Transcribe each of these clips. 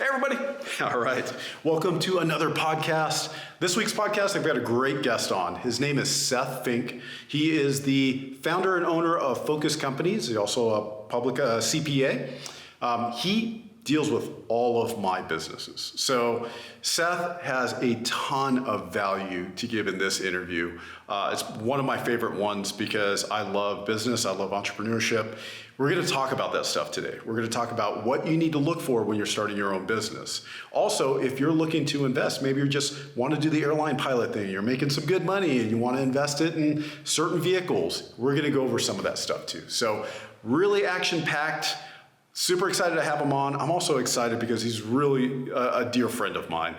Hey, everybody. All right. Welcome to another podcast. This week's podcast, I've got a great guest on. His name is Seth Fink. He is the founder and owner of PhocusCompanies. He's also a public CPA. He deals with all of my businesses. So Seth has a ton of value to give in this interview. It's one of my favorite ones because I love business. I love entrepreneurship. We're going to talk about that stuff today. We're going to talk about what you need to look for when you're starting your own business. Also, if you're looking to invest, maybe you just want to do the airline pilot thing, you're making some good money and you want to invest it in certain vehicles, we're going to go over some of that stuff too. So really action-packed. Super excited to have him on. I'm also excited because he's really a dear friend of mine.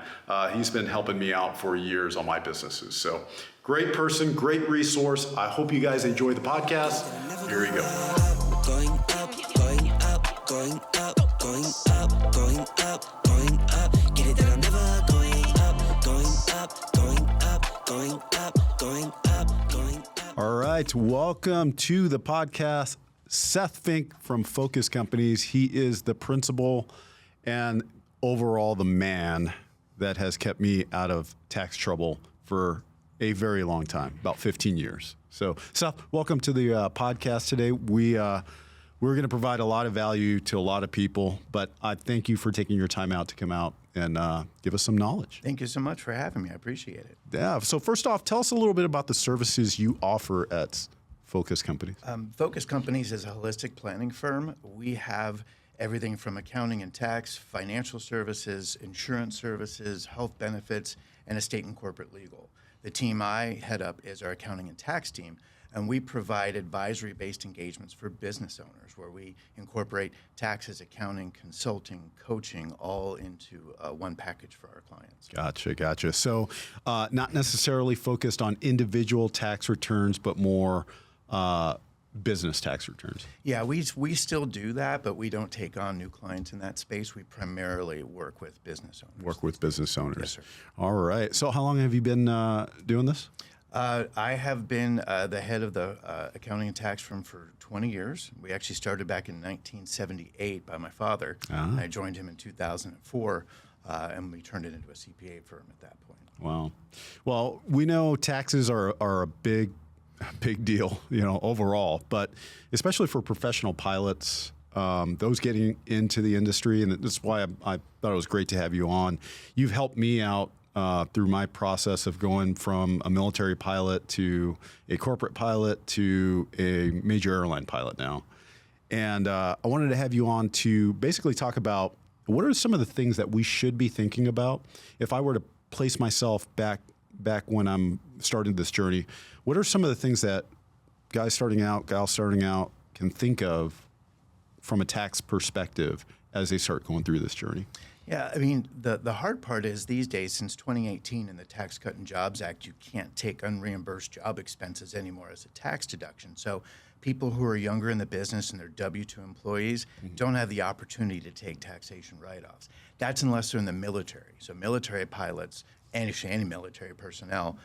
He's been helping me out for years on my businesses. So great person, great resource. I hope you guys enjoy the podcast. Here we go. Going up, going up, going up, going up, going up, going up. Get it that I'm never going up, going up, going up, going up, going up, going up. All right. Welcome to the podcast. Seth Fink from PhocusCompanies. He is the principal and overall the man that has kept me out of tax trouble for a very long time, about 15 years. So, Seth, welcome to the podcast today. We're going to provide a lot of value to a lot of people, but I thank you for taking your time out to come out and give us some knowledge. Thank you so much for having me. I appreciate it. Yeah. So first off, tell us a little bit about the services you offer at PhocusCompanies. PhocusCompanies is a holistic planning firm. We have everything from accounting and tax, financial services, insurance services, health benefits, and estate and corporate legal. The team I head up is our accounting and tax team, and we provide advisory-based engagements for business owners where we incorporate taxes, accounting, consulting, coaching, all into one package for our clients. Gotcha. So not necessarily focused on individual tax returns, but more business tax returns. Yeah, we still do that, but we don't take on new clients in that space. We primarily work with business owners. Yes, sir. All right. So how long have you been doing this? I have been the head of the accounting and tax firm for 20 years. We actually started back in 1978 by my father. Uh-huh. I joined him in 2004, and we turned it into a CPA firm at that point. Wow. Well, we know taxes are a big deal, overall, but especially for professional pilots, those getting into the industry, and that's why I thought it was great to have you on. You've helped me out through my process of going from a military pilot to a corporate pilot to a major airline pilot now. And I wanted to have you on to basically talk about what are some of the things that we should be thinking about if I were to place myself back when I'm starting this journey. What are some of the things that gals starting out can think of from a tax perspective as they start going through this journey? Yeah, I mean, the hard part is these days, since 2018 in the Tax Cut and Jobs Act, you can't take unreimbursed job expenses anymore as a tax deduction. So people who are younger in the business and they're W-2 employees don't have the opportunity to take taxation write-offs. That's unless they're in the military. So military pilots and actually any military personnel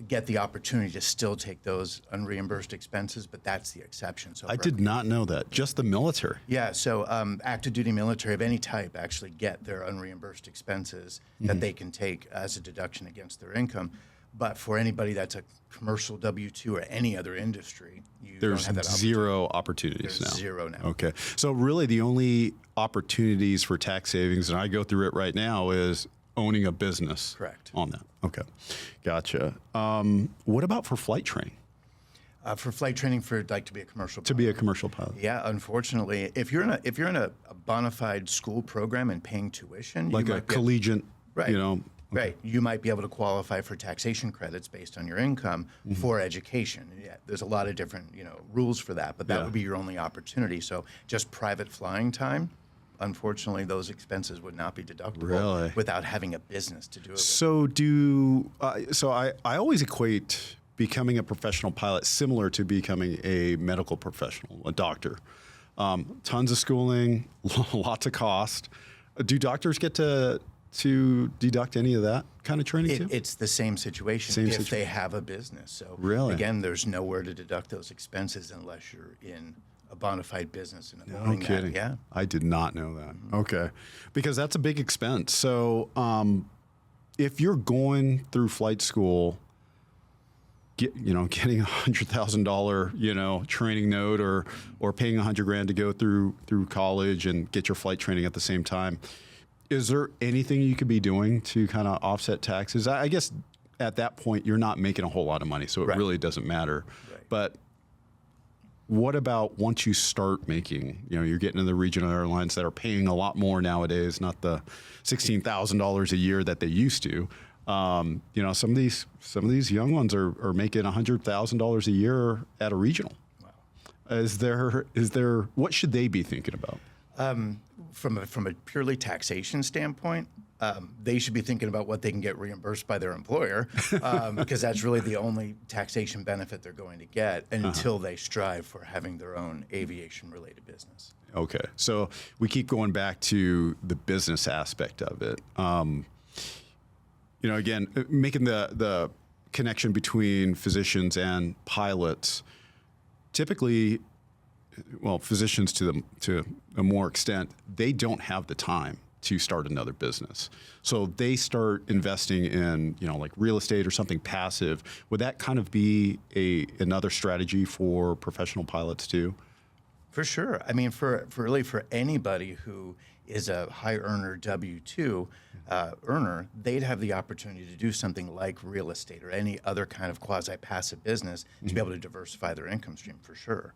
get the opportunity to still take those unreimbursed expenses, but that's the exception. So I did not know that. Just the military. Yeah, so active duty military of any type actually get their unreimbursed expenses that they can take as a deduction against their income. But for anybody that's a commercial W-2 or any other industry, you don't have that opportunity. Zero opportunities now. There's zero now. Okay. So really the only opportunities for tax savings, and I go through it right now, is owning a business. Correct. On that. Okay. Gotcha. What about for flight training? For flight training for to be a commercial pilot. To be a commercial pilot. Yeah, unfortunately, if you're in a bona fide school program and paying tuition, like a collegiate, right. Okay. Right. You might be able to qualify for taxation credits based on your income for education. Yeah, there's a lot of different, rules for that, but that would be your only opportunity. So just private flying time, unfortunately, those expenses would not be deductible without having a business to do it with. So I always equate becoming a professional pilot similar to becoming a medical professional, a doctor. Tons of schooling, lots of cost. Do doctors get to deduct any of that kind of training too? It's the same situation if they have a business. So again, there's nowhere to deduct those expenses unless you're in a bona fide business and No owning kidding. that. Yeah. I did not know that. Okay. Because that's a big expense. So if you're going through flight school, getting $100,000, training note or paying $100,000 to go through college and get your flight training at the same time, is there anything you could be doing to kind of offset taxes? I guess at that point you're not making a whole lot of money, so it really doesn't matter. Right. But what about once you start making, you're getting in the regional airlines that are paying a lot more nowadays, not the $16,000 a year that they used to. Some of these young ones are making $100,000 a year at a regional. Wow. Is there what should they be thinking about? From a purely taxation standpoint, they should be thinking about what they can get reimbursed by their employer, because that's really the only taxation benefit they're going to get until they strive for having their own aviation-related business. Okay, so we keep going back to the business aspect of it. Again, making the connection between physicians and pilots. Typically, physicians to a more extent, they don't have the time to start another business. So they start investing in, like real estate or something passive. Would that kind of be another strategy for professional pilots too? For sure. I mean, for anybody who is a high earner W-2 earner, they'd have the opportunity to do something like real estate or any other kind of quasi-passive business to be able to diversify their income stream, for sure.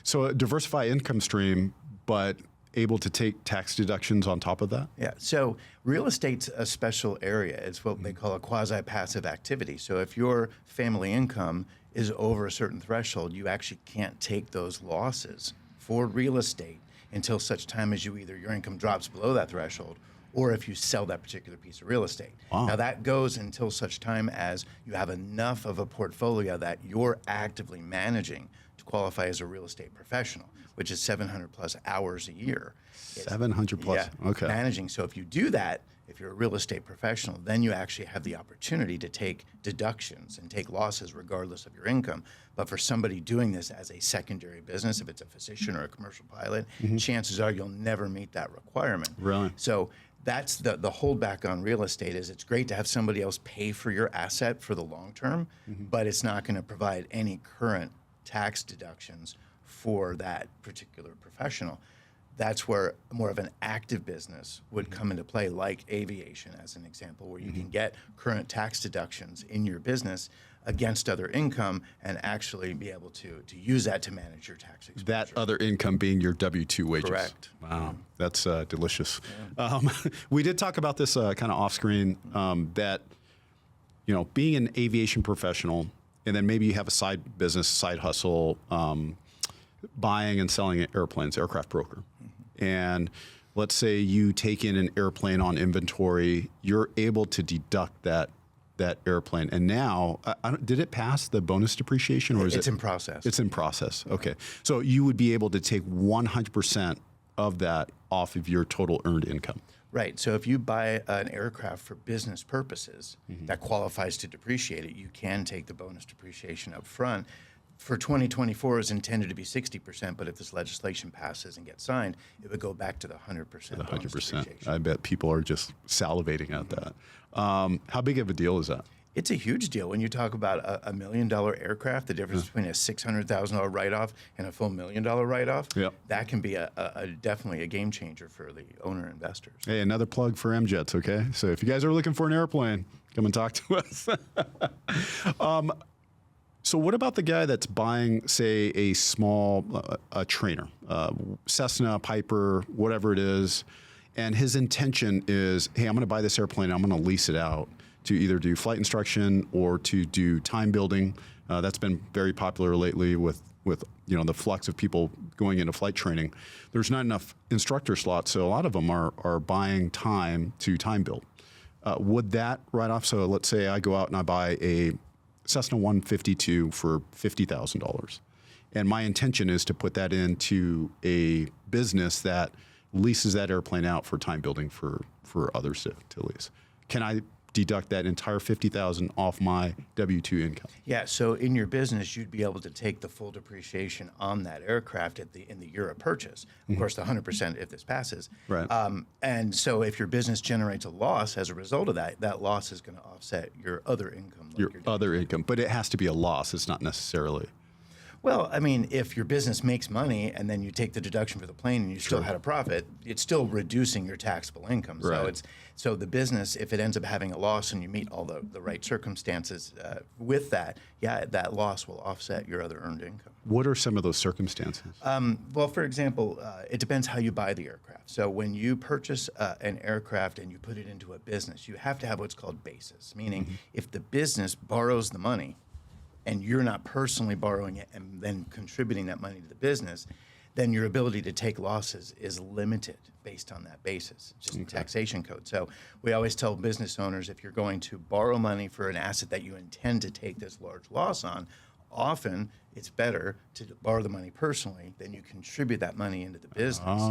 So diversify income stream, but able to take tax deductions on top of that? Yeah, so real estate's a special area. It's what they call a quasi-passive activity. So if your family income is over a certain threshold, you actually can't take those losses for real estate until such time as your income drops below that threshold, or if you sell that particular piece of real estate. Wow. Now that goes until such time as you have enough of a portfolio that you're actively managing to qualify as a real estate professional, which is 700 plus hours a year. 700 plus, Yeah, okay. managing. So if you do that, if you're a real estate professional, then you actually have the opportunity to take deductions and take losses regardless of your income. But for somebody doing this as a secondary business, if it's a physician or a commercial pilot, chances are you'll never meet that requirement. Really? So that's the holdback on real estate is it's great to have somebody else pay for your asset for the long term, but it's not going to provide any current tax deductions for that particular professional. That's where more of an active business would come into play, like aviation as an example, where you can get current tax deductions in your business against other income and actually be able to use that to manage your tax exposure. That other income being your W-2 wages. Correct. Wow, that's delicious. Yeah. We did talk about this kind of off screen, that, being an aviation professional, and then maybe you have a side business, side hustle, buying and selling airplanes, aircraft broker. And let's say you take in an airplane on inventory, you're able to deduct that airplane. And now, did it pass the bonus depreciation, or is It's in process. It's in process. Okay. So you would be able to take 100% of that off of your total earned income. Right. So if you buy an aircraft for business purposes that qualifies to depreciate it, you can take the bonus depreciation up front. For 2024 is intended to be 60%, but if this legislation passes and gets signed, it would go back to the 100%. The 100%. depreciation. I bet people are just salivating at that. How big of a deal is that? It's a huge deal when you talk about a $1 million aircraft. The difference between a $600,000 write-off and a full $1 million write-off. Yep. That can be definitely a game changer for the owner investors. Hey, another plug for MJets, okay? So if you guys are looking for an airplane, come and talk to us. So what about the guy that's buying, say, a small a trainer, Cessna, Piper, whatever it is, and his intention is, hey, I'm going to buy this airplane, I'm going to lease it out to either do flight instruction or to do time building. That's been very popular lately with the flux of people going into flight training. There's not enough instructor slots, so a lot of them are buying time to time build. Would that write off? So let's say I go out and I buy a Cessna 152 for $50,000. And my intention is to put that into a business that leases that airplane out for time building for others to lease. Can I deduct that entire $50,000 off my W-2 income. Yeah, so in your business, you'd be able to take the full depreciation on that aircraft in the year of purchase. Of course, the 100% if this passes. Right. And so if your business generates a loss as a result of that, that loss is going to offset your other income. Like Your other income, but it has to be a loss. It's not necessarily. Well, I mean, if your business makes money and then you take the deduction for the plane and you still had a profit, it's still reducing your taxable income. Right. So the business, if it ends up having a loss and you meet all the right circumstances with that, yeah, that loss will offset your other earned income. What are some of those circumstances? Well, for example, it depends how you buy the aircraft. So when you purchase an aircraft and you put it into a business, you have to have what's called basis, meaning if the business borrows the money, and you're not personally borrowing it and then contributing that money to the business, then your ability to take losses is limited based on that basis, just the taxation code. So we always tell business owners, if you're going to borrow money for an asset that you intend to take this large loss on, often it's better to borrow the money personally than you contribute that money into the business.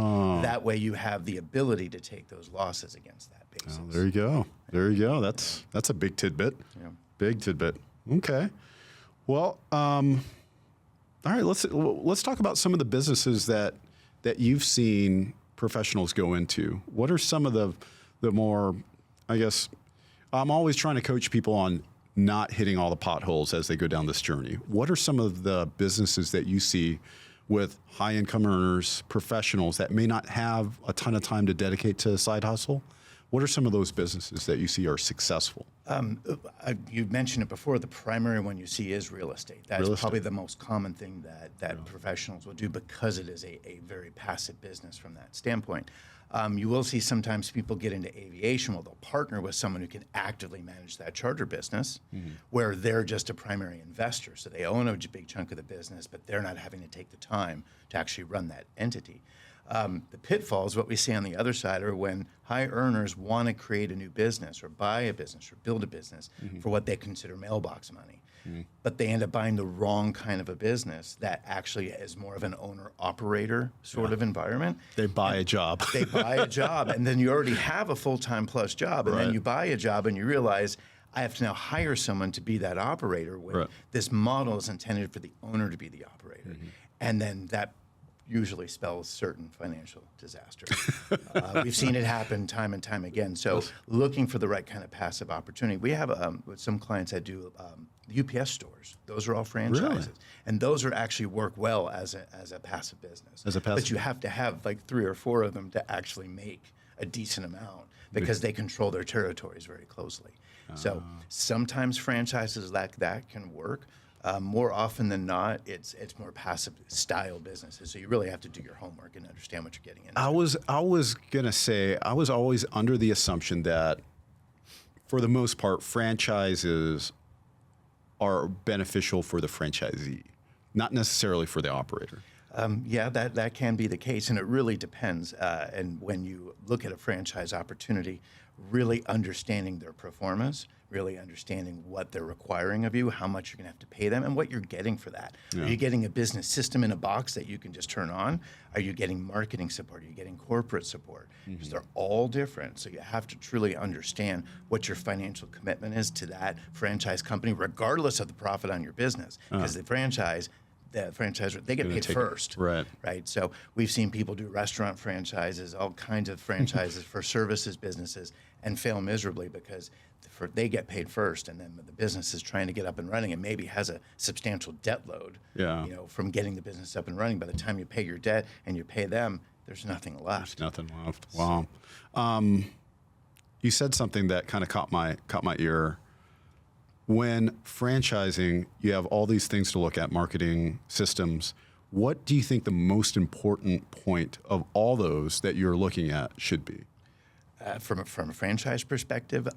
That way you have the ability to take those losses against that basis. There you go. There you go. That's a big tidbit. Yeah. Big tidbit. Okay. Well, all right. Let's talk about some of the businesses that you've seen professionals go into. What are some of the more, I guess, I'm always trying to coach people on not hitting all the potholes as they go down this journey. What are some of the businesses that you see with high income earners, professionals that may not have a ton of time to dedicate to a side hustle? What are some of those businesses that you see are successful? You mentioned it before. The primary one you see is real estate. That Real is probably estate. the most common thing that professionals will do because it is a very passive business from that standpoint. You will see sometimes people get into aviation where they'll partner with someone who can actively manage that charter business, where they're just a primary investor. So they own a big chunk of the business, but they're not having to take the time to actually run that entity. The pitfalls, what we see on the other side, are when high earners want to create a new business or buy a business or build a business for what they consider mailbox money. But they end up buying the wrong kind of a business that actually is more of an owner-operator sort of environment. They buy a job. They buy a job, and then you already have a full-time plus job, and then you buy a job and you realize, I have to now hire someone to be that operator when this model is intended for the owner to be the operator. And then that usually spells certain financial disaster. We've seen it happen time and time again. So looking for the right kind of passive opportunity. We have with some clients that do UPS stores. Those are all franchises. Really? And those are actually work well as a passive business. As a passive- But you have to have like 3 or 4 of them to actually make a decent amount because they control their territories very closely. So sometimes franchises like that can work. More often than not, it's more passive style businesses. So you really have to do your homework and understand what you're getting into. I was gonna say I was always under the assumption that, for the most part, franchises are beneficial for the franchisee, not necessarily for the operator. Yeah, that can be the case, and it really depends. And when you look at a franchise opportunity, really understanding their performance, really understanding what they're requiring of you, how much you're going to have to pay them, and what you're getting for that. Are you getting a business system in a box that you can just turn on? Are you getting marketing support? Are you getting corporate support? Because they're all different. So you have to truly understand what your financial commitment is to that franchise company, regardless of the profit on your business. Because the franchisor, they get paid first. Right. So we've seen people do restaurant franchises, all kinds of franchises for services businesses, and fail miserably because they get paid first, and then the business is trying to get up and running and maybe has a substantial debt load. From getting the business up and running. By the time you pay your debt and you pay them, there's nothing left. There's nothing left. Wow. You said something that kind of caught my ear. When franchising, you have all these things to look at, marketing, systems. What do you think the most important point of all those that you're looking at should be? From a franchise perspective,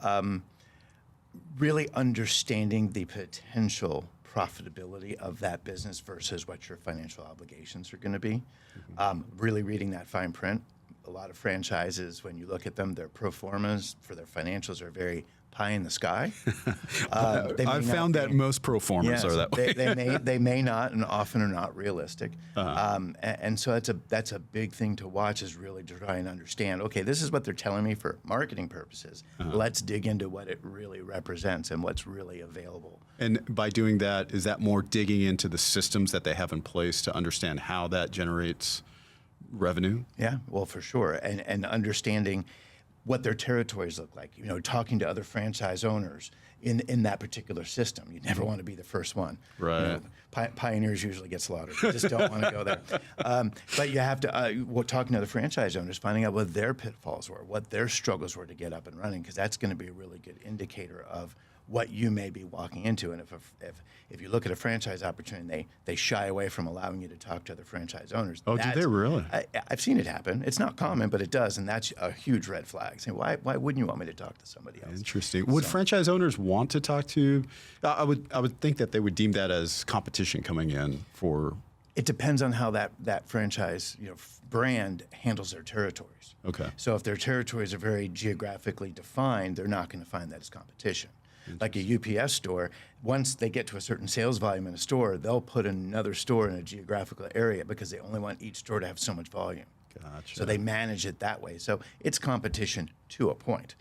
really understanding the potential profitability of that business versus what your financial obligations are going to be. Really reading that fine print. A lot of franchises, when you look at them, their pro formas for their financials are very pie in the sky. I've found that most pro formers are that way. they may not, and often are not realistic. And so that's a big thing to watch, is really to try and understand, okay, this is what they're telling me for marketing purposes. Let's dig into what it really represents and what's really available. And by doing that, is that more digging into the systems that they have in place to understand how that generates revenue? Yeah, well, for sure. And understanding what their territories look like, talking to other franchise owners in that particular system. You never want to be the first one. Right. Pioneers usually get slaughtered. You just don't want to go there. But you have to, talking to other franchise owners, finding out what their pitfalls were, what their struggles were to get up and running, because that's going to be a really good indicator of what you may be walking into. And if you look at a franchise opportunity, they shy away from allowing you to talk to other franchise owners. Oh, do they really? I've seen it happen. It's not common, but it does, and that's a huge red flag. Saying, why wouldn't you want me to talk to somebody else? Interesting. Would franchise owners want to talk to? I would think that they would deem that as competition coming in for. It depends on how that franchise brand handles their territories. Okay. So if their territories are very geographically defined, they're not going to find that as competition. Like a UPS store, once they get to a certain sales volume in a store, they'll put another store in a geographical area because they only want each store to have so much volume. Gotcha. So they manage it that way. So it's competition to a point.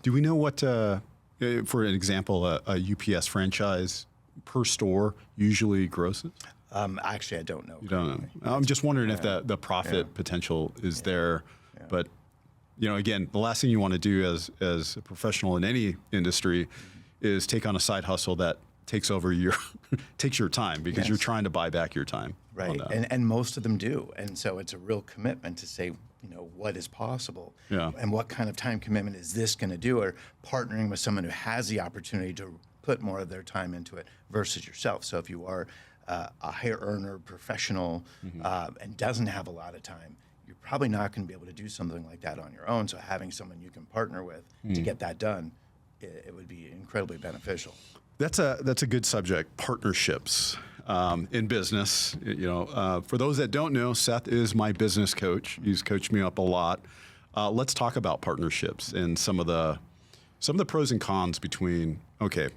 Do we know what, for an example, a UPS franchise per store usually grosses? Actually, I don't know. You don't know. I'm just wondering if the profit potential is there. Yeah. But again, the last thing you want to do as a professional in any industry is take on a side hustle that takes over takes your time, because you're trying to buy back your time. Right, and most of them do, and so it's a real commitment to say, what is possible, and what kind of time commitment is this going to do, or partnering with someone who has the opportunity to put more of their time into it versus yourself. So if you are a higher earner professional and doesn't have a lot of time, you're probably not going to be able to do something like that on your own. So having someone you can partner with to get that done, it would be incredibly beneficial. That's a good subject, partnerships in business. For those that don't know, Seth is my business coach. He's coached me up a lot. Let's talk about partnerships and some of the pros and cons between. Okay,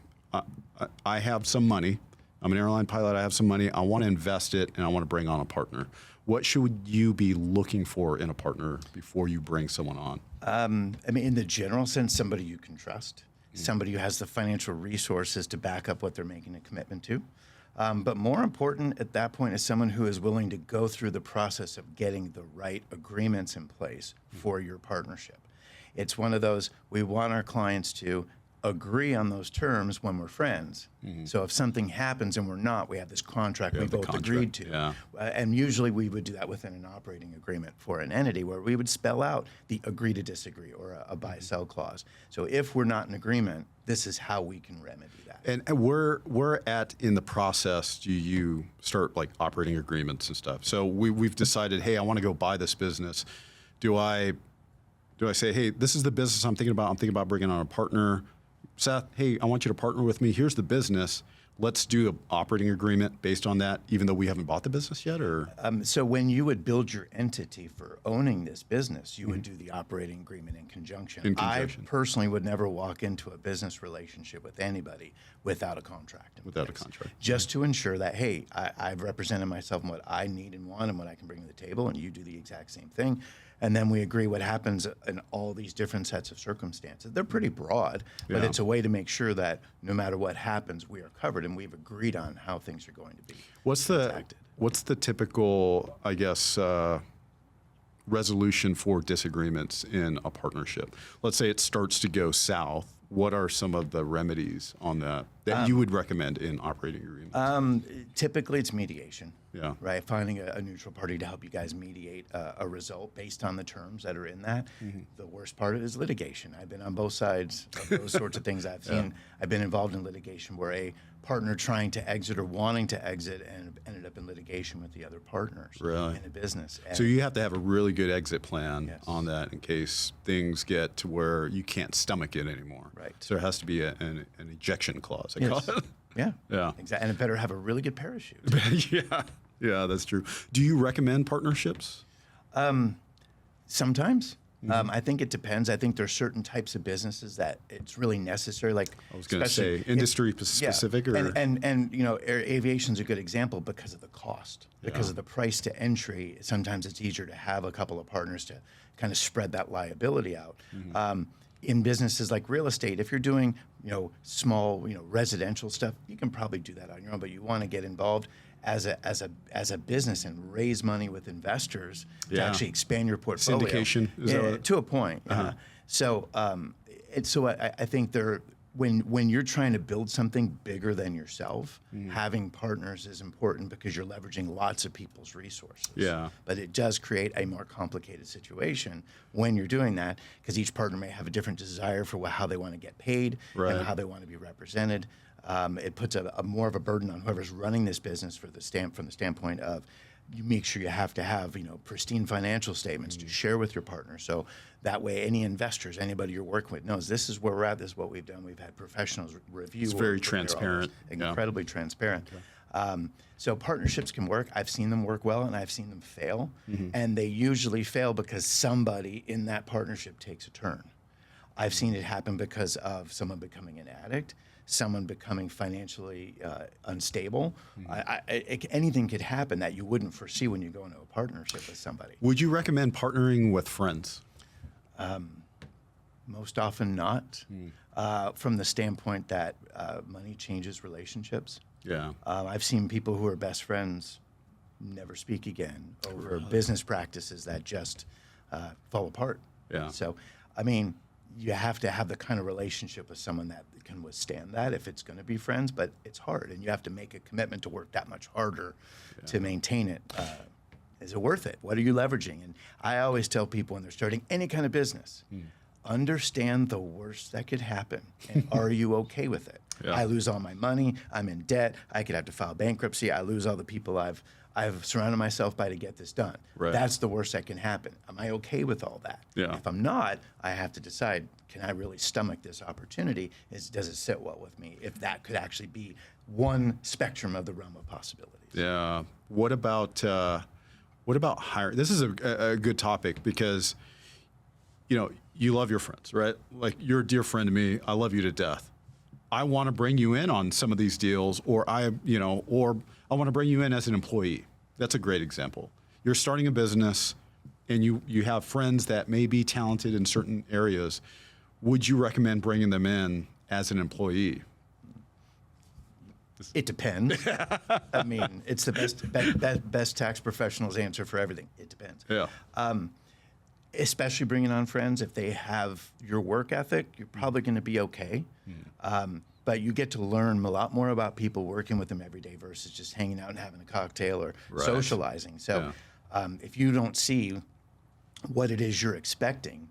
I have some money. I'm an airline pilot. I have some money. I want to invest it, and I want to bring on a partner. What should you be looking for in a partner before you bring someone on? In the general sense, somebody you can trust, somebody who has the financial resources to back up what they're making a commitment to. But more important at that point is someone who is willing to go through the process of getting the right agreements in place for your partnership. It's one of those, we want our clients to agree on those terms when we're friends. So if something happens and we're not, we have this contract we both agreed to. Yeah. And usually we would do that within an operating agreement for an entity, where we would spell out the agree to disagree or a buy-sell clause. So if we're not in agreement, this is how we can remedy that. And where at in the process do you start like operating agreements and stuff? So we've decided, hey, I want to go buy this business. Do I say, hey, this is the business I'm thinking about. I'm thinking about bringing on a partner. Seth, hey, I want you to partner with me. Here's the business. Let's do an operating agreement based on that, even though we haven't bought the business yet? Or so when you would build your entity for owning this business, you would do the operating agreement in conjunction. I personally would never walk into a business relationship with anybody without a contract. Just to ensure that, hey, I've represented myself in what I need and want and what I can bring to the table, and you do the exact same thing. And then we agree what happens in all these different sets of circumstances. They're pretty broad, but it's a way to make sure that no matter what happens, we are covered and we've agreed on how things are going to be. What's the typical, I guess, resolution for disagreements in a partnership? Let's say it starts to go south. What are some of the remedies on that you would recommend in operating agreements? Typically, it's mediation. Yeah. Right. Finding a neutral party to help you guys mediate a result based on the terms that are in that. The worst part is litigation. I've been on both sides of those sorts of things. I've seen. I've been involved in litigation where a partner trying to exit or wanting to exit and ended up in litigation with the other partners in a business. And so you have to have a really good exit plan on that in case things get to where you can't stomach it anymore. Right. So there has to be an ejection clause. I call it. Yeah. Exactly. And it better have a really good parachute. Yeah, that's true. Do you recommend partnerships? Sometimes. I think it depends. I think there's certain types of businesses that it's really necessary. Like I was going to say industry specific, or and you know, aviation's a good example because of the cost, because of the price to entry. Sometimes it's easier to have a couple of partners to kind of spread that liability out. In businesses like real estate, if you're doing, you know, small, you know, residential stuff, you can probably do that on your own, but you want to get involved as a business and raise money with investors to actually expand your portfolio. Syndication, to a point. So I think when you're trying to build something bigger than yourself, having partners is important because you're leveraging lots of people's resources. Yeah. But it does create a more complicated situation when you're doing that, because each partner may have a different desire for how they want to get paid and how they want to be represented. It puts a more of a burden on whoever's running this business from the standpoint of, you make sure you have to have, you know, pristine financial statements to share with your partner. So that way any investors, anybody you're working with knows this is where we're at, this is what we've done. We've had professionals review. It's very transparent. Incredibly transparent. So partnerships can work. I've seen them work well and I've seen them fail. And they usually fail because somebody in that partnership takes a turn. I've seen it happen because of someone becoming an addict, someone becoming financially unstable. Anything could happen that you wouldn't foresee when you go into a partnership with somebody. Would you recommend partnering with friends? Most often not, from the standpoint that money changes relationships. Yeah. I've seen people who are best friends never speak again over business practices that just fall apart. Yeah. So, I mean, you have to have the kind of relationship with someone that can withstand that if it's going to be friends, but it's hard, and you have to make a commitment to work that much harder to maintain it. Is it worth it? What are you leveraging? And I always tell people when they're starting any kind of business, understand the worst that could happen, and are you okay with it? Yeah. I lose all my money. I'm in debt. I could have to file bankruptcy. I lose all the people I've surrounded myself by to get this done. Right. That's the worst that can happen. Am I okay with all that? Yeah. If I'm not, I have to decide, can I really stomach this opportunity? Does it sit well with me? If that could actually be one spectrum of the realm of possibilities. Yeah. What about hiring? This is a good topic because, you know, you love your friends, right? Like, you're a dear friend to me. I love you to death. I want to bring you in on some of these deals, or I want to bring you in as an employee. That's a great example. You're starting a business and you have friends that may be talented in certain areas. Would you recommend bringing them in as an employee? It depends. I mean, it's the best tax professional's answer for everything. It depends. Yeah. Especially bringing on friends, if they have your work ethic, you're probably going to be okay. But you get to learn a lot more about people working with them every day versus just hanging out and having a cocktail or socializing. So if you don't see what it is you're expecting,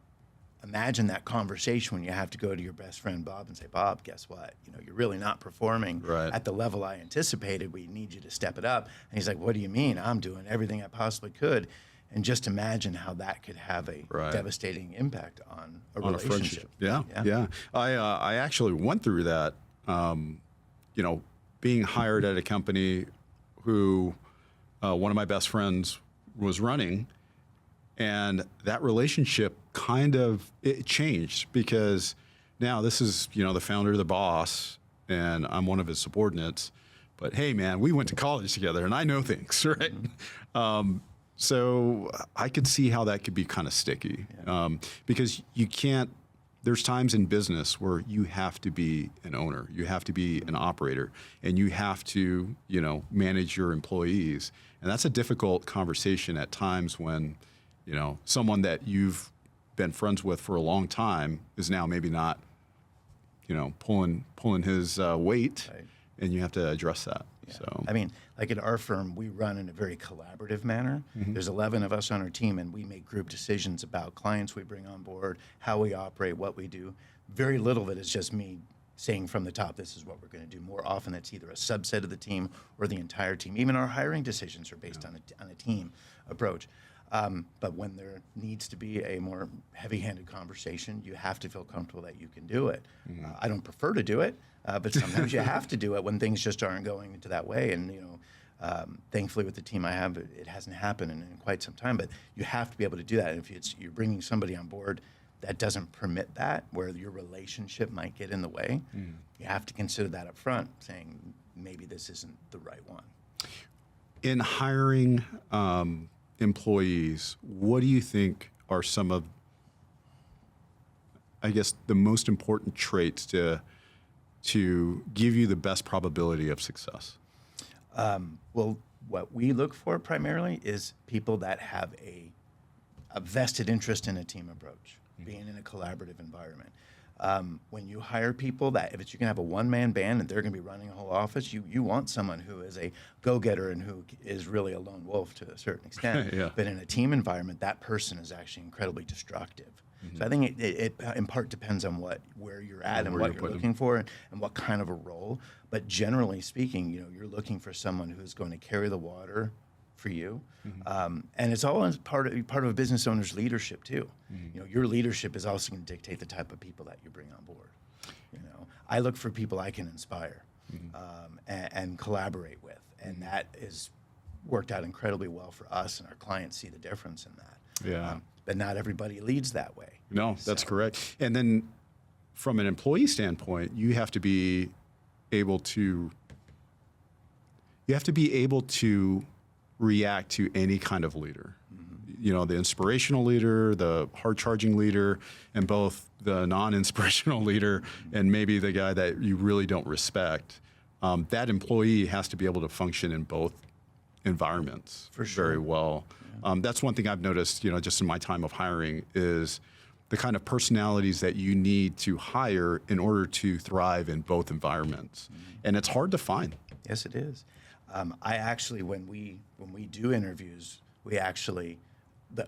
imagine that conversation when you have to go to your best friend Bob and say, Bob, guess what? You know, you're really not performing at the level I anticipated. We need you to step it up. And he's like, what do you mean? I'm doing everything I possibly could. And just imagine how that could have a devastating impact on a relationship. Yeah. I actually went through that, you know, being hired at a company who one of my best friends was running, and that relationship it changed because now this is, you know, the founder, the boss, and I'm one of his subordinates. But hey, man, we went to college together, and I know things, right? So I could see how that could be kind of sticky because you can't, there's times in business where you have to be an owner, you have to be an operator, and you have to, you know, manage your employees. And that's a difficult conversation at times when, you know, someone that you've been friends with for a long time is now maybe not, you know, pulling his weight, and you have to address that. Yeah. So I mean, like at our firm, we run in a very collaborative manner. There's 11 of us on our team, and we make group decisions about clients we bring on board, how we operate, what we do. Very little of it is just me saying from the top, this is what we're going to do. More often, it's either a subset of the team or the entire team. Even our hiring decisions are based on a team approach. But when there needs to be a more heavy-handed conversation, you have to feel comfortable that you can do it. I don't prefer to do it, but sometimes you have to do it when things just aren't going into that way. And, you know, Thankfully, with the team I have, it hasn't happened in quite some time. But you have to be able to do that. And if you're bringing somebody on board that doesn't permit that, where your relationship might get in the way, you have to consider that up front, saying maybe this isn't the right one. In hiring employees, what do you think are some of, I guess, the most important traits to give you the best probability of success? Well, what we look for primarily is people that have a vested interest in a team approach, being in a collaborative environment. When you hire people that, if you can have a one-man band and they're going to be running a whole office, you want someone who is a go-getter and who is really a lone wolf to a certain extent. Yeah. But in a team environment, that person is actually incredibly destructive. So I think it in part depends on where you're at and what you're looking for and what kind of a role. But generally speaking, you're looking for someone who's going to carry the water for you, and it's all as part of a business owner's leadership too. Your leadership is also going to dictate the type of people that you bring on board. I look for people I can inspire and collaborate with, and that has worked out incredibly well for us, and our clients see the difference in that. Yeah. But not everybody leads that way. No, that's correct. And then from an employee standpoint, you have to be able to react to any kind of leader. The inspirational leader, the hard-charging leader, and both the non-inspirational leader and maybe the guy that you really don't respect. That employee has to be able to function in both environments very well. That's one thing I've noticed, just in my time of hiring, is the kind of personalities that you need to hire in order to thrive in both environments. And it's hard to find. Yes, it is. I actually, when we do interviews,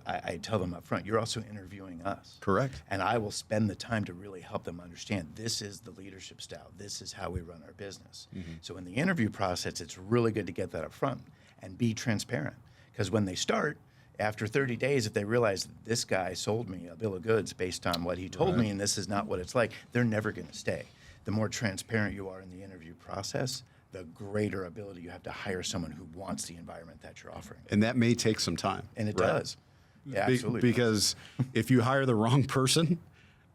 I tell them up front, you're also interviewing us. Correct. And I will spend the time to really help them understand this is the leadership style. This is how we run our business. So in the interview process, it's really good to get that up front and be transparent. Because when they start, after 30 days, if they realize this guy sold me a bill of goods based on what he told me and this is not what it's like, they're never going to stay. The more transparent you are in the interview process, the greater ability you have to hire someone who wants the environment that you're offering. And that may take some time. And it does. Yeah, absolutely. Because if you hire the wrong person,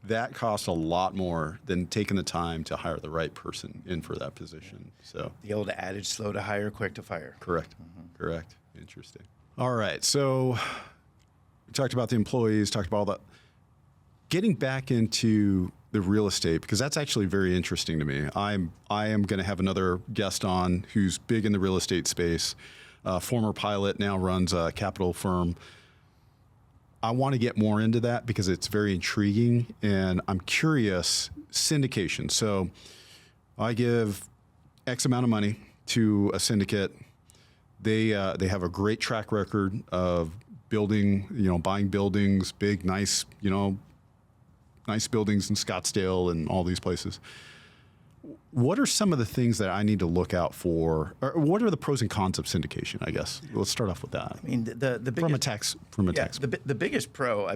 that costs a lot more than taking the time to hire the right person in for that position. So the old adage, slow to hire, quick to fire. Correct. Correct. Interesting. All right. So we talked about the employees, talked about all that. Getting back into the real estate, because that's actually very interesting to me. I am going to have another guest on who's big in the real estate space, former pilot, now runs a capital firm. I want to get more into that because it's very intriguing, and I'm curious, syndication. So I give X amount of money to a syndicate. They have a great track record of building, buying buildings, big, nice, nice buildings in Scottsdale and all these places. What are some of the things that I need to look out for? Or what are the pros and cons of syndication, I guess? Let's start off with that. I mean, the biggest, from a tax. The biggest pro,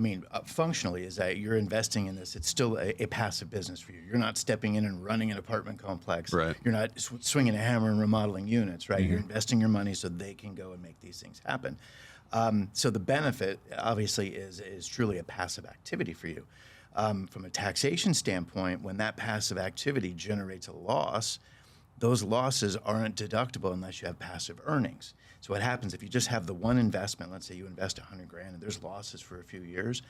functionally, is that you're investing in this. It's still a passive business for you. You're not stepping in and running an apartment complex. Right. You're not swinging a hammer and remodeling units, right? You're investing your money so they can go and make these things happen. So the benefit, obviously, is truly a passive activity for you. From a taxation standpoint, when that passive activity generates a loss, those losses aren't deductible unless you have passive earnings. So what happens if you just have the one investment, let's say you invest $100,000 and there's losses for a few years,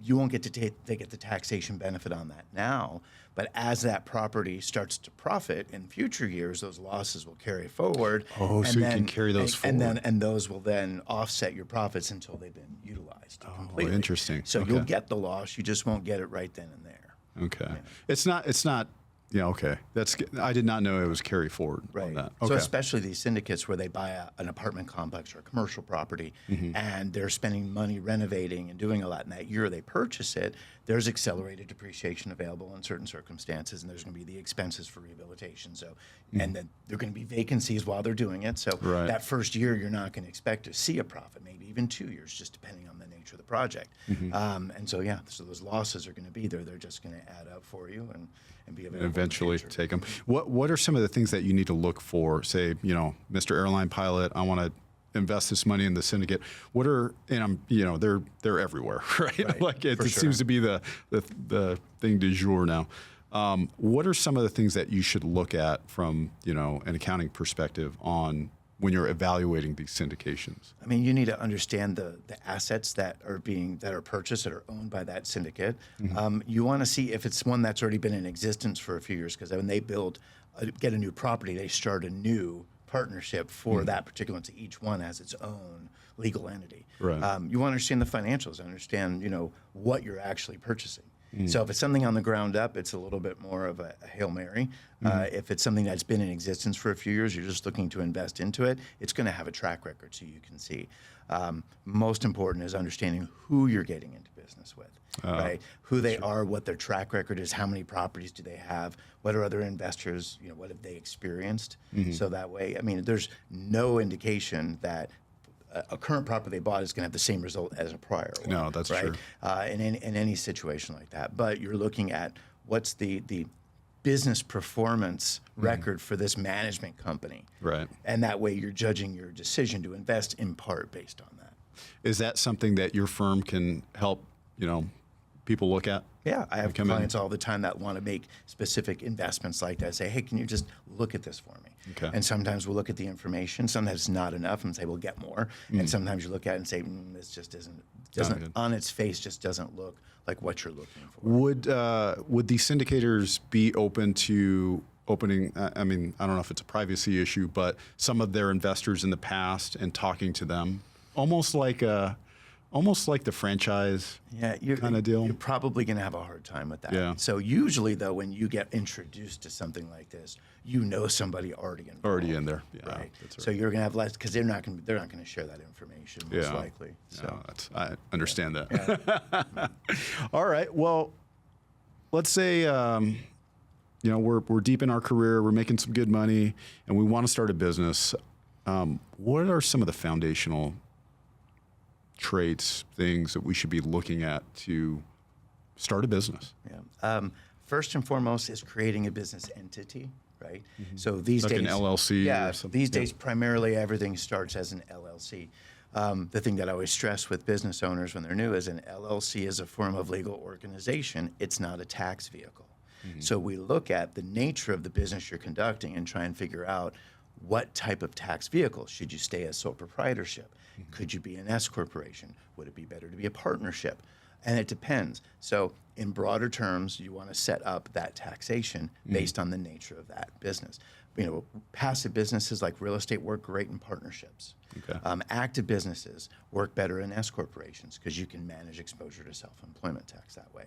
you won't get to take the taxation benefit on that now. But as that property starts to profit in future years, those losses will carry forward. Oh, so you can carry those forward. And those will then offset your profits until they've been utilized completely. Oh, interesting. So you'll get the loss, you just won't get it right then and there. Okay. Yeah. It's not. Yeah. Okay. I did not know it was carry forward on that. Okay. So especially these syndicates where they buy an apartment complex or a commercial property and they're spending money renovating and doing a lot. And that year they purchase it, there's accelerated depreciation available in certain circumstances, and there's going to be the expenses for rehabilitation. So, and then there are going to be vacancies while they're doing it. So that first year, you're not going to expect to see a profit, maybe even 2 years, just depending on the nature nature of the project. And so, so those losses are going to be there. They're just going to add up for you and be available. And eventually take them. What are some of the things that you need to look for? Say, Mr. Airline Pilot, I want to invest this money in the syndicate. What are, and I'm, they're everywhere, right? Like it seems to be the thing du jour now. What are some of the things that you should look at from, an accounting perspective on when you're evaluating these syndications? I mean, you need to understand the assets that are purchased, that are owned by that syndicate. You want to see if it's one that's already been in existence for a few years, because when they get a new property, they start a new partnership for that particular one. So each one has its own legal entity. Right. You want to understand the financials, understand what you're actually purchasing. So if it's something on the ground up, it's a little bit more of a Hail Mary. If it's something that's been in existence for a few years, you're just looking to invest into it, it's going to have a track record so you can see. Most important is understanding who you're getting into business with, right? Who they are, what their track record is, how many properties do they have, what are other investors, what have they experienced? So that way, I mean, there's no indication that a current property they bought is going to have the same result as a prior one. No, that's true. In any situation like that. But you're looking at what's the business performance record for this management company. Right. And that way you're judging your decision to invest in part based on that. Is that something that your firm can help, people look at? Yeah, I have clients all the time that want to make specific investments like that. Say, hey, can you just look at this for me? Okay. And sometimes we'll look at the information. Sometimes it's not enough and say, we'll get more. And sometimes you look at it and say, this just doesn't on its face, just doesn't look like what you're looking for. Would the syndicators be open to opening, I mean, I don't know if it's a privacy issue, but some of their investors in the past and talking to them, almost like the franchise kind of deal? You're probably going to have a hard time with that. Yeah. So usually, though, when you get introduced to something like this, somebody already involved. Already in there. Yeah, right. That's right. So you're going to have less, because they're not going to share that information, most likely. So I understand that. All right. Well, let's say, we're deep in our career, we're making some good money, and we want to start a business. What are some of the foundational traits, things that we should be looking at to start a business? Yeah. First and foremost is creating a business entity, right? So these days, an LLC. Yeah. Or something. These days, primarily everything starts as an LLC. The thing that I always stress with business owners when they're new is an LLC is a form of legal organization. It's not a tax vehicle. So we look at the nature of the business you're conducting and try and figure out what type of tax vehicle. Should you stay as sole proprietorship? Could you be an S corporation? Would it be better to be a partnership? And it depends. So in broader terms, you want to set up that taxation based on the nature of that business. Passive businesses like real estate work great in partnerships. Okay. Active businesses work better in S corporations because you can manage exposure to self-employment tax that way.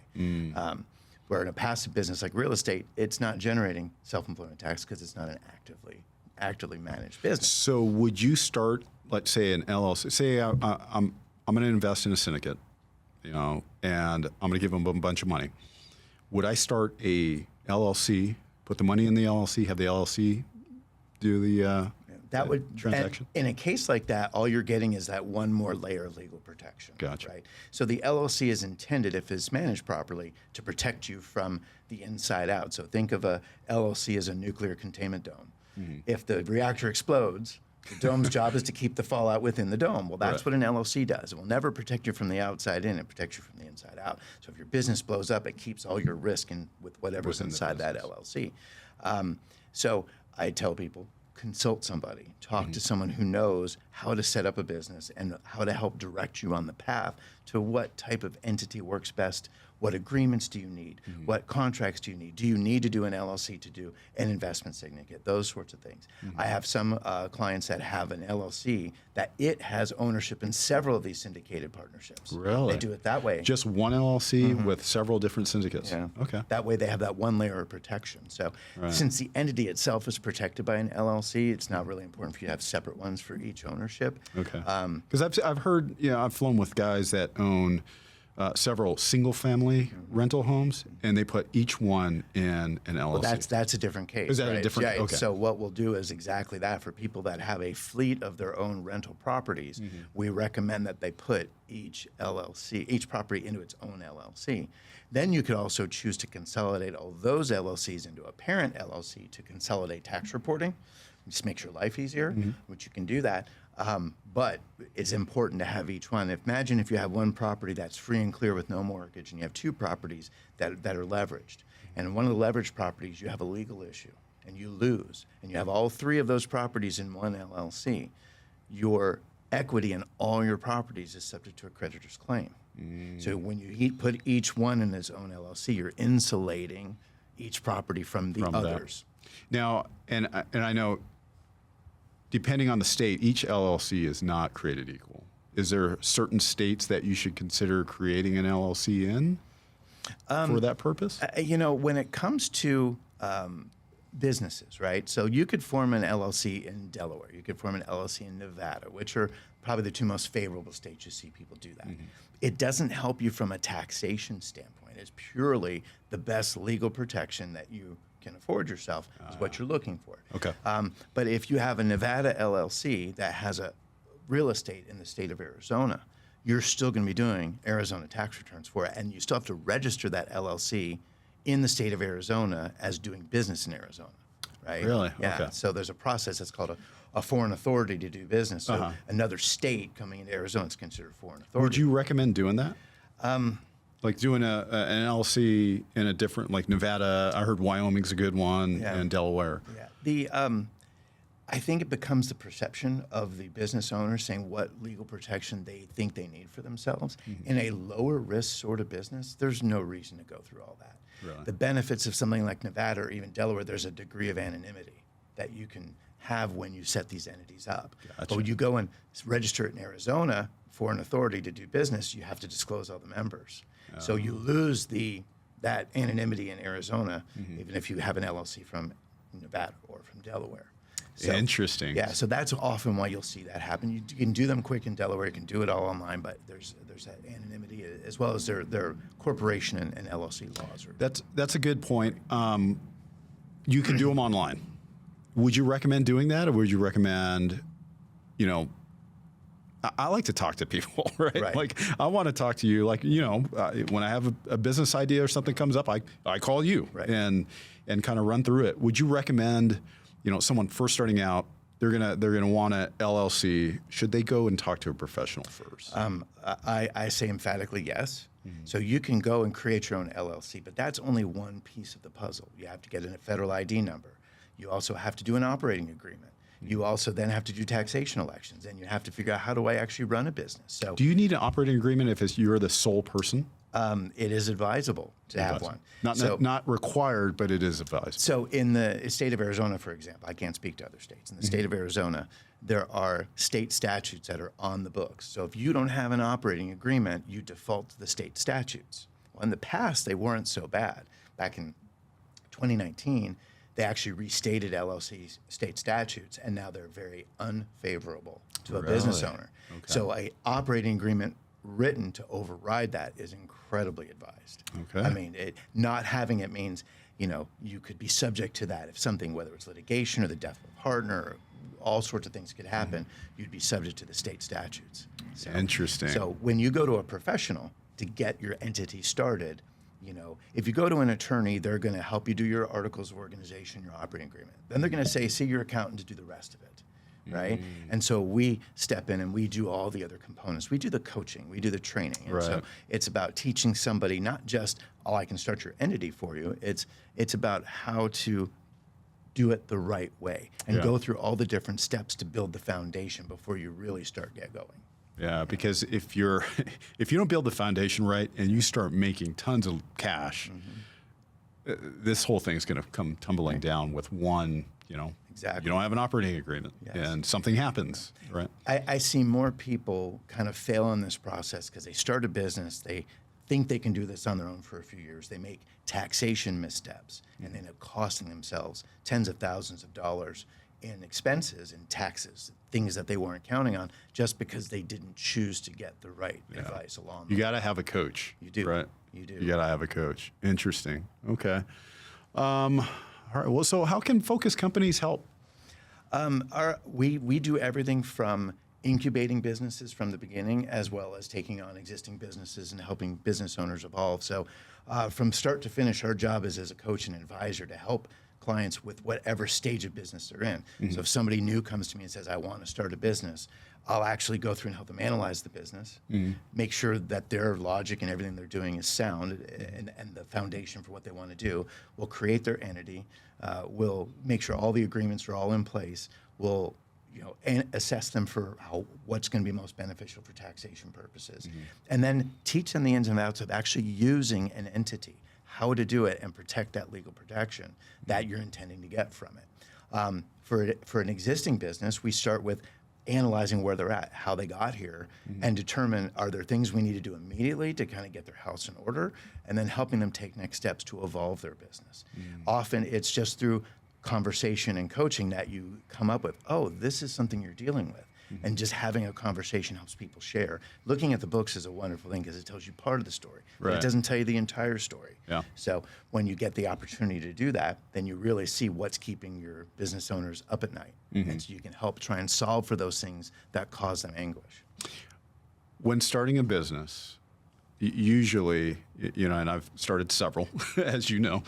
Where in a passive business like real estate, it's not generating self-employment tax because it's not an actively managed business. So would you start, let's say, an LLC? Say I'm going to invest in a syndicate, and I'm going to give them a bunch of money. Would I start a LLC, put the money in the LLC, have the LLC do the transaction? In a case like that, all you're getting is that one more layer of legal protection. Gotcha. Right? So the LLC is intended, if it's managed properly, to protect you from the inside out. So think of a LLC as a nuclear containment dome. If the reactor explodes, the dome's job is to keep the fallout within the dome. Well, that's what an LLC does. It will never protect you from the outside in. It protects you from the inside out. So if your business blows up, it keeps all your risk in with whatever's inside that LLC. So I tell people, consult somebody. Talk to someone who knows how to set up a business and how to help direct you on the path to what type of entity works best. What agreements do you need? What contracts do you need? Do you need to do an LLC to do an investment syndicate? Those sorts of things. I have some clients that have an LLC that it has ownership in several of these syndicated partnerships. Really? They do it that way. Just one LLC with several different syndicates? Yeah. Okay. That way they have that one layer of protection. So since the entity itself is protected by an LLC, it's not really important for you to have separate ones for each ownership. Okay. Because I've heard, I've flown with guys that own several single-family rental homes, and they put each one in an LLC. Well, that's a different case. Is that right? a different? Yeah, Okay. So what we'll do is exactly that. For people that have a fleet of their own rental properties, we recommend that they put each property into its own LLC. Then you could also choose to consolidate all those LLCs into a parent LLC to consolidate tax reporting. Just makes your life easier, which you can do that. But it's important to have each one. Imagine if you have one property that's free and clear with no mortgage, and you have two properties that are leveraged. And one of the leveraged properties, you have a legal issue, and you lose. And you have all three of those properties in one LLC. Your equity in all your properties is subject to a creditor's claim. So when you put each one in its own LLC, you're insulating each property from the others. Now, and I know, depending on the state, each LLC is not created equal. Is there certain states that you should consider creating an LLC in for that purpose? When it comes to businesses, right? So you could form an LLC in Delaware. You could form an LLC in Nevada, which are probably the two most favorable states you see people do that. It doesn't help you from a taxation standpoint. It's purely the best legal protection that you can afford yourself is what you're looking for. Okay. But if you have a Nevada LLC that has a real estate in the state of Arizona, you're still going to be doing Arizona tax returns for it, and you still have to register that LLC in the state of Arizona as doing business in Arizona, right? Really? Yeah. Okay. So there's a process that's called a foreign authority to do business. So another state coming into Arizona is considered foreign authority. Would you recommend doing that? Like doing an LLC in a different, like Nevada, I heard Wyoming's a good one, and Delaware. Yeah. I think it becomes the perception of the business owner saying what legal protection they think they need for themselves. In a lower risk sort of business, there's no reason to go through all that. Really? The benefits of something like Nevada or even Delaware, there's a degree of anonymity that you can have when you set these entities up. Gotcha. But when you go and register it in Arizona for an authority to do business, you have to disclose all the members. So you lose that anonymity in Arizona, even if you have an LLC from Nevada or from Delaware. So, Interesting. Yeah, so that's often why you'll see that happen. You can do them quick in Delaware, you can do it all online, but there's that anonymity as well as their corporation and LLC laws. That's a good point. You can do them online. Would you recommend doing that, or would you recommend, I like to talk to people, right? Like I want to talk to you, like, when I have a business idea or something comes up, I call you and kind of run through it. Would you recommend, someone first starting out, they're gonna want an LLC, should they go and talk to a professional first? I say emphatically yes. So you can go and create your own LLC, but that's only one piece of the puzzle. You have to get a federal ID number. You also have to do an operating agreement. You also then have to do taxation elections, and you have to figure out how do I actually run a business. So, do you need an operating agreement if you're the sole person? It is advisable to have one. Not required, but it is advised. So in the state of Arizona, for example, I can't speak to other states. In the state of Arizona, there are state statutes that are on the books. So if you don't have an operating agreement, you default to the state statutes. Well, in the past, they weren't so bad. Back in 2019, they actually restated LLC state statutes, and now they're very unfavorable to a business owner. Okay. So an operating agreement written to override that is incredibly advised. Okay. I mean, not having it means, you could be subject to that if something, whether it's litigation or the death of a partner, or all sorts of things could happen, you'd be subject to the state statutes. So, interesting. So when you go to a professional to get your entity started, if you go to an attorney, they're going to help you do your articles of organization, your operating agreement. Then they're going to say, see your accountant to do the rest of it, right? And so we step in and we do all the other components. We do the coaching, we do the training. And so it's about teaching somebody not just, I can start your entity for you. It's about how to do it the right way and go through all the different steps to build the foundation before you really get going. Yeah, because if you don't build the foundation right and you start making tons of cash, this whole thing's going to come tumbling down with one. Exactly. You don't have an operating agreement, and something happens, right? I see more people kind of fail in this process because they start a business, they think they can do this on their own for a few years, they make taxation missteps, and they end up costing themselves tens of thousands of dollars in expenses and taxes, things that they weren't counting on, just because they didn't choose to get the right advice along. You got to have a coach. You do. Right? You do. You got to have a coach. Interesting. Okay. All right. Well, so how can Focus Companies help? We do everything from incubating businesses from the beginning, as well as taking on existing businesses and helping business owners evolve. So from start to finish, our job is as a coach and advisor to help clients with whatever stage of business they're in. So if somebody new comes to me and says, I want to start a business, I'll actually go through and help them analyze the business, make sure that their logic and everything they're doing is sound and the foundation for what they want to do. We'll create their entity. We'll make sure all the agreements are all in place. We'll and assess them for what's going to be most beneficial for taxation purposes. And then teach them the ins and outs of actually using an entity, how to do it and protect that legal protection that you're intending to get from it. For an existing business, we start with analyzing where they're at, how they got here, and determine, are there things we need to do immediately to kind of get their house in order, and then helping them take next steps to evolve their business. Often it's just through conversation and coaching that you come up with, oh, this is something you're dealing with. And just having a conversation helps people share. Looking at the books is a wonderful thing because it tells you part of the story, but Right. it doesn't tell you the entire story. Yeah. So when you get the opportunity to do that, then you really see what's keeping your business owners up at night. And so you can help try and solve for those things that cause them anguish. When starting a business, usually, and I've started several, as you know,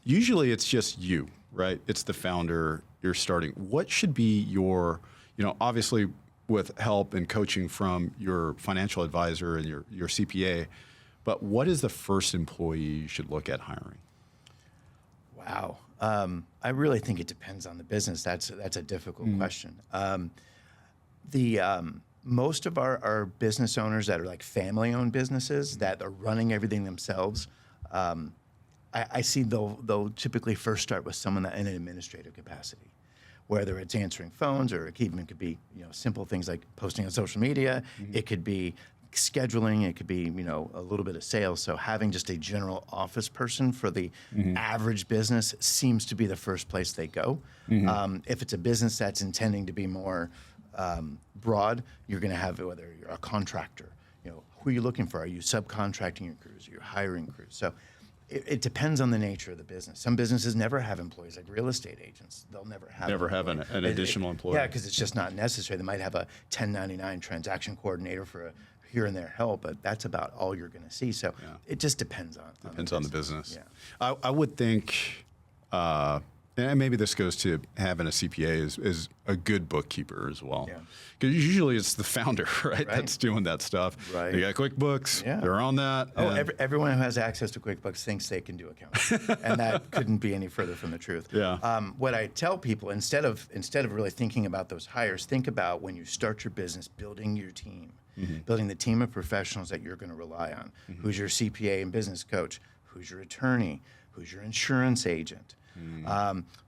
usually it's just you, right? It's the founder, you're starting. What should be your, obviously with help and coaching from your financial advisor and your CPA, but what is the first employee you should look at hiring? Wow. I really think it depends on the business. That's a difficult question. Most of our business owners that are like family-owned businesses that are running everything themselves, I see they'll typically first start with someone that in an administrative capacity, whether it's answering phones or it even could be simple things like posting on social media. It could be scheduling. It could be a little bit of sales. So having just a general office person for the average business seems to be the first place they go. If it's a business that's intending to be more broad, you're going to have, whether you're a contractor, who are you looking for? Are you subcontracting your crews? Are you hiring crews? So it depends on the nature of the business. Some businesses never have employees, like real estate agents. They'll never have an additional employee. Yeah, because it's just not necessary. They might have a 1099 transaction coordinator for a here and there help, but that's about all you're going to see. So it just depends on the business. Yeah. I would think, and maybe this goes to having a CPA is a good bookkeeper as well. Yeah. Because usually it's the founder, right, that's doing that stuff. Right. You got QuickBooks, Yeah. they're on that. Oh, and- everyone who has access to QuickBooks thinks they can do accounting, and that couldn't be any further from the truth. Yeah. What I tell people, instead of really thinking about those hires, think about when you start your business, building your team, building the team of professionals that you're going to rely on. Who's your CPA and business coach? Who's your attorney? Who's your insurance agent?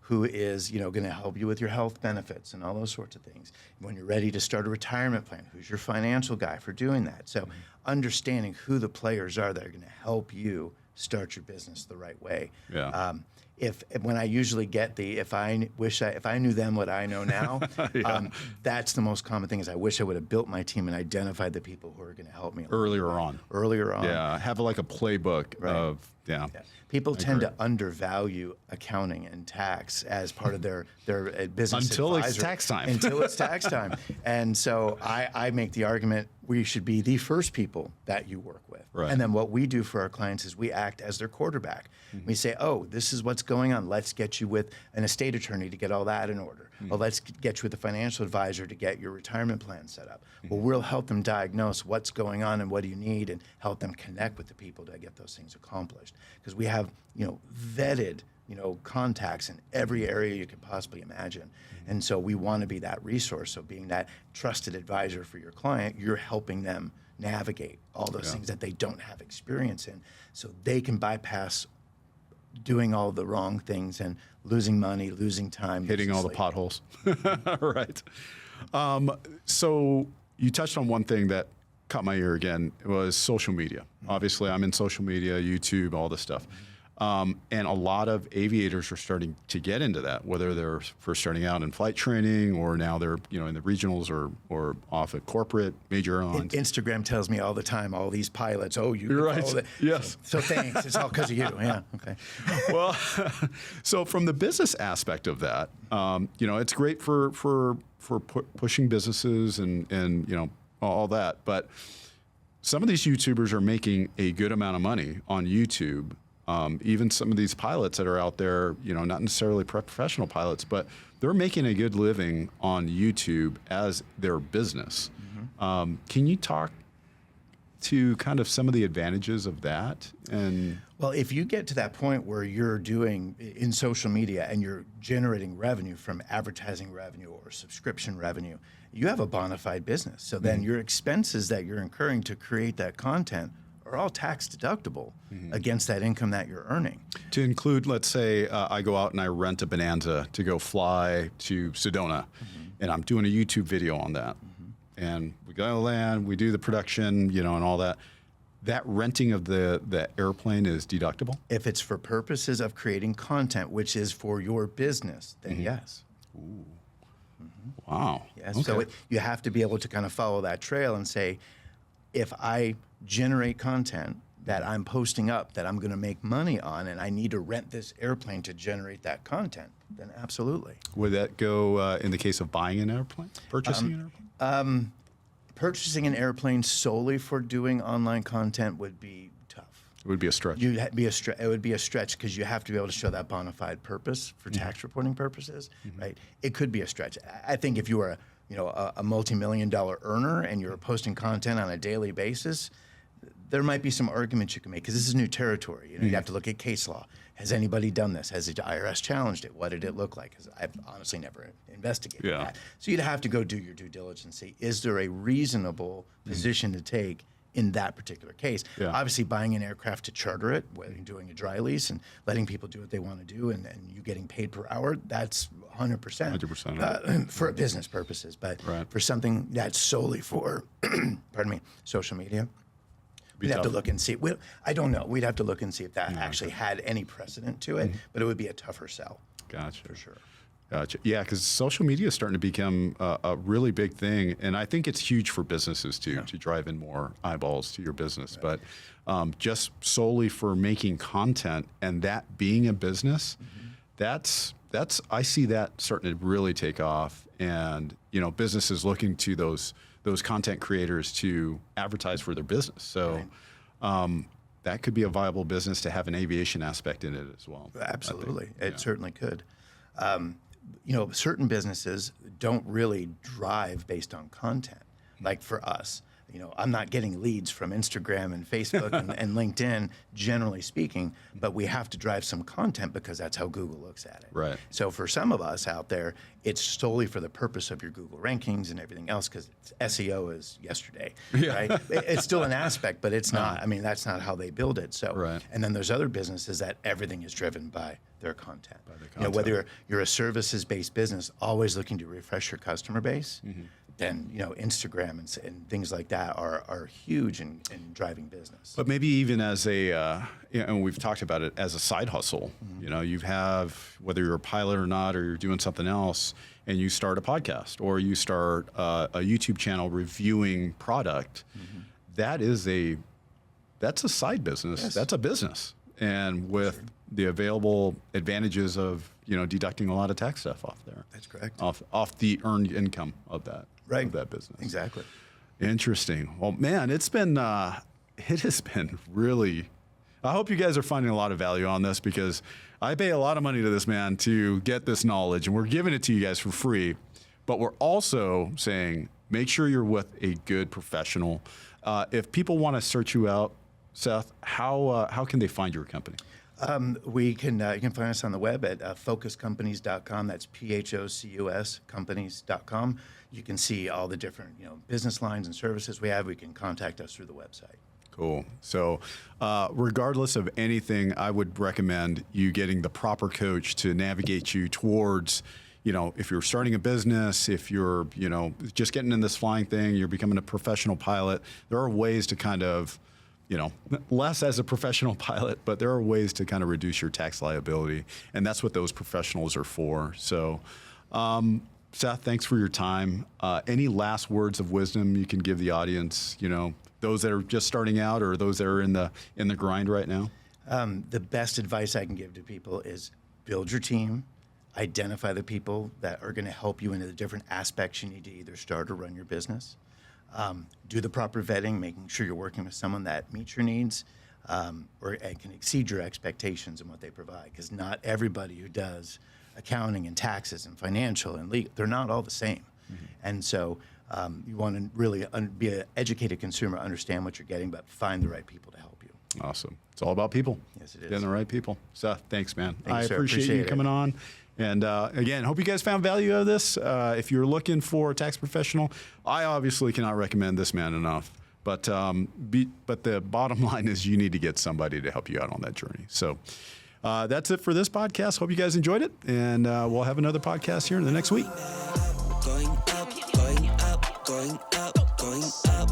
Who is going to help you with your health benefits and all those sorts of things. When you're ready to start a retirement plan, who's your financial guy for doing that? So understanding who the players are that are going to help you start your business the right way. Yeah. When I usually get if I knew then what I know now, that's the most common thing is I wish I would have built my team and identified the people who are going to help me Earlier on. Yeah, have like a playbook of, Yeah. People tend to undervalue accounting and tax as part of their business Until it's advisor. tax time. Until it's tax time. And so I make the argument we should be the first people that you work with. Right. And then what we do for our clients is we act as their quarterback. We say, oh, this is what's going on. Let's get you with an estate attorney to get all that in order. Or let's get you with a financial advisor to get your retirement plan set up. Well, we'll help them diagnose what's going on and what do you need and help them connect with the people to get those things accomplished. Because we have, vetted, contacts in every area you could possibly imagine. And so we want to be that resource. So being that trusted advisor for your client, you're helping them navigate all those things that they don't have experience in so they can bypass doing all the wrong things and losing money, losing time. hitting all the potholes. Right. So you touched on one thing that caught my ear again. It was social media. Obviously, I'm in social media, YouTube, all this stuff. And a lot of aviators are starting to get into that, whether they're first starting out in flight training or now they're, in the regionals or off at corporate major airlines. Instagram tells me all the time, all these pilots, You're right. Yes. So thanks. It's all because of you. Yeah. Okay. Well, so from the business aspect of that, it's great for pushing businesses and all that. But some of these YouTubers are making a good amount of money on YouTube. Even some of these pilots that are out there, not necessarily professional pilots, but they're making a good living on YouTube as their business. Mm-hmm. Can you talk to kind of some of the advantages of that? And well, if you get to that point where you're doing in social media and you're generating revenue from advertising revenue or subscription revenue, you have a bona fide business. So then your expenses that you're incurring to create that content are all tax deductible against that income that you're earning. To include, let's say I go out and I rent a Bonanza to go fly to Sedona, and I'm doing a YouTube video on that. And we go to land, we do the production, and all that. That renting of the airplane is deductible? If it's for purposes of creating content, which is for your business, then yes. Ooh. Wow. Yes. Okay. So you have to be able to kind of follow that trail and say, if I generate content that I'm posting up that I'm going to make money on, and I need to rent this airplane to generate that content, then absolutely. Would that go in the case of buying an airplane, purchasing an airplane? Purchasing an airplane solely for doing online content would be tough. It would be a stretch. It would be a stretch because you have to be able to show that bona fide purpose for tax reporting purposes, right? It could be a stretch. I think if you were a multi-million-dollar earner and you're posting content on a daily basis, there might be some arguments you can make because this is new territory. You have to look at case law. Has anybody done this? Has the IRS challenged it? What did it look like? Because I've honestly never investigated that. So you'd have to go do your due diligence and see, is there a reasonable position to take in that particular case? Yeah. Obviously, buying an aircraft to charter it, whether you're doing a dry lease and letting people do what they want to do and you getting paid per hour, that's 100%. 100%. For business purposes. But Right. for something that's solely for, social media, we'd have to look and see. I don't know. We'd have to look and see if that actually had any precedent to it, but it would be a tougher sell. Gotcha. For sure. Gotcha. Yeah, because social media is starting to become a really big thing, and I think it's huge for businesses too, to drive in more eyeballs to your business. But just solely for making content and that being a business, that's I see that starting to really take off, and businesses looking to those content creators to advertise for their business. So. That could be a viable business to have an aviation aspect in it as well. Absolutely. It certainly could. Certain businesses don't really drive based on content. Like for us, I'm not getting leads from Instagram and Facebook and LinkedIn, generally speaking, but we have to drive some content because that's how Google looks at it. Right. So for some of us out there, it's solely for the purpose of your Google rankings and everything else because SEO is yesterday, right? It's still an aspect, but it's not. I mean, that's not how they build it. So, Right. And then there's other businesses that everything is driven by their content. Whether you're a services-based business, always looking to refresh your customer base, then Instagram and things like that are huge in driving business. But maybe even as and we've talked about it as a side hustle. You have, whether you're a pilot or not, or you're doing something else, and you start a podcast or you start a YouTube channel reviewing product. That's a side business. Yes. That's a business, and with the available advantages of deducting a lot of tax stuff off there. That's correct. Off the earned income of that. Right. Of that business. Exactly. Interesting. Well, man, it has been really, I hope you guys are finding a lot of value on this because I pay a lot of money to this man to get this knowledge and we're giving it to you guys for free, but we're also saying, make sure you're with a good professional. If people want to search you out, Seth, how can they find your company? You can find us on the web at PhocusCompanies.com. That's PHOCUS companies.com. You can see all the different business lines and services we have. We can contact us through the website. Cool. So regardless of anything, I would recommend you getting the proper coach to navigate you towards, if you're starting a business, if you're, just getting in this flying thing, you're becoming a professional pilot, there are ways to kind of less as a professional pilot, but there are ways to kind of reduce your tax liability. And that's what those professionals are for. So, Seth, thanks for your time. Any last words of wisdom you can give the audience, those that are just starting out or those that are in the grind right now? The best advice I can give to people is build your team, identify the people that are going to help you into the different aspects you need to either start or run your business. Do the proper vetting, making sure you're working with someone that meets your needs or can exceed your expectations in what they provide. Because not everybody who does accounting and taxes and financial and legal, they're not all the same. Mm-hmm. And so you want to really be an educated consumer, understand what you're getting, but find the right people to help you. Awesome. It's all about people. Yes, it is. Getting the right people. Seth, thanks, man. Thanks, I appreciate you coming on. And again, hope you guys found value out of this. If you're looking for a tax professional, I obviously cannot recommend this man enough. But the bottom line is you need to get somebody to help you out on that journey. So that's it for this podcast. Hope you guys enjoyed it. And we'll have another podcast here in the next week. Going up, going up, going up, going up.